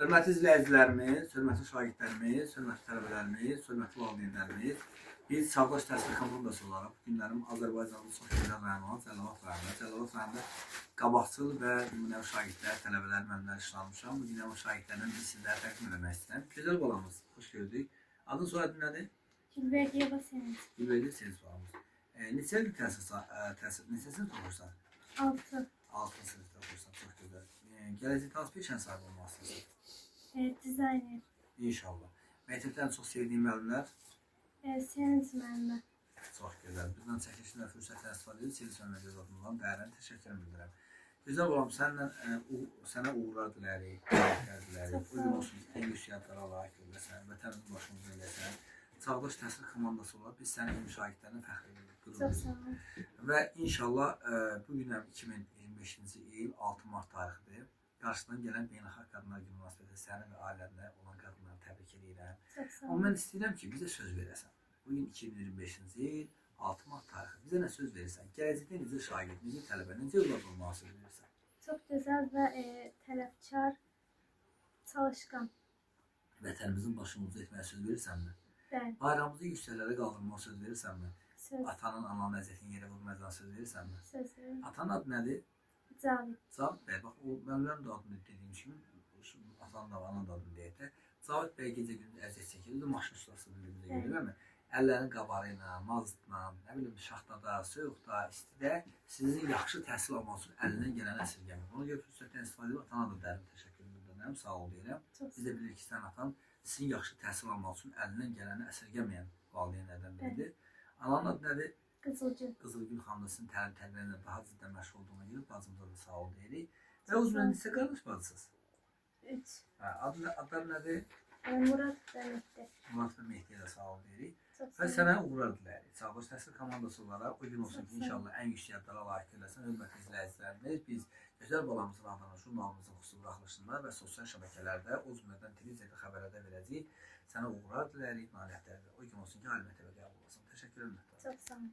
Hörmətli izləyicilərimiz, hörmətli şagirdlərimiz, hörmətli tələbələrimiz, hörmətli valideynlərimiz, biz Çağdaş Təhsil komandası olaraq günlərim Azərbaycanda çox gözəl rayonlar, Cəlilabad rayonunda qabaqcıl və nümunəvi şagirdlər, tələbələr, müəllimlər işləmişəm. Bu gün o şagirdlərdən bir sizlərə təqdim etmək istəyirəm. Gözəl balamız, xoş gördük. Adın soyadın nədir? Gülverdiyev Sevinç. Gülverdiyev Sevinç balamız. Neçə il neçə sinif oxursan? 6. 6 sinifdə oxursan, çox gözəl. Gələcəkdə hansı peşənin sahibi olmaq istəyirsən? Dizayner. İnşallah. Məktəbdən çox sevdiyim müəllimlər? Sevinç müəllimə. Çox gözəl. Bizdən çəkilişlə fürsətlə istifadə edib Sevinç müəllimə göz adından dərin təşəkkür edirəm. Gözəl balam, sənə uğurlar dilərik, dilərik. Uyğun olsun, ən yüksək adlara layiq görüləsən, vətənin başımıza eləsən. Çağdaş Təhsil komandası olaraq biz sənin kimi şagirdlərinə fəxr edirik. Çox sağ olun. Və inşallah bugün 2025-ci il 6 mart tarixidir. Qarşıdan gələn Beynəlxalq Qadınlar Günü münasibətilə səni və ailəndə olan qadınları təbrik edirəm. Çox sağ Amma olun. mən istəyirəm ki, bizə söz verəsən. Bugün 2025-ci il 6 mart tarixi. Bizə nə söz verirsən? Gələcəkdə necə şagird, necə tələbə, necə övlad olmağı söz verirsən? Çox gözəl və tələbkar, çalışqan. Vətənimizin başımıza etməyə söz verirsənmi? Bəli. Bayrağımızı yüksəklərə qaldırmağa söz verirsənmi? Söz. Atanın, ananın əziyyətini yerə vurmayacağına söz verirsənmi? Söz verin. Atanın adı nədir? Cavid. Cavid bəy, bax o mənim də adını dediyim kimi, atanın da, ananın da adını deyək də. Cavid bəy gecə gündüz əziyyət çəkir, o da maşın ustası bilimizə görə, deyilmi? Əllərin qabarı ilə, mazutla, nə bilim, şaxtada, soyuqda, istidə sizin yaxşı təhsil almaq üçün əlindən gələn əsirgəmir. Ona görə fürsətdən istifadə edib atana da dərin təşəkkür edirəm, sağ ol deyirəm. Biz də bilirik ki, sən atan sizin yaxşı təhsil almaq üçün əlindən gələni əsirgəməyən valideynlərdən biridir. Ananın adı nədir? Qızılgül. Qızılgül xanım da sizin təlim-tərbiyələrlə daha ciddən məşğul olduğuna görə bacımıza da sağ ol deyirik. Və o zaman neçə qardaş bacısınız? 3. Adlar nədir? Murad və Mehdi. Murad və Mehdiyə də sağ ol deyirik. Çox Və sağ sənə olun. uğurlar dilərik. Çağdaş Təhsil komandası olaraq o gün olsun ki, inşallah ən yüksək adlara layiq görəsən. Hörmətli izləyicilərimiz, biz gözəl balamızın adını jurnalımızın xüsusi buraxılışında və sosial şəbəkələrdə, o cümlədən televiziyada xəbərlərdə verəcəyik. Sənə uğurlar dilərik, nailiyyətlərdə. O gün olsun ki, ali məktəbə qəbul olasın. Təşəkkür edirəm. Çox sağ olun.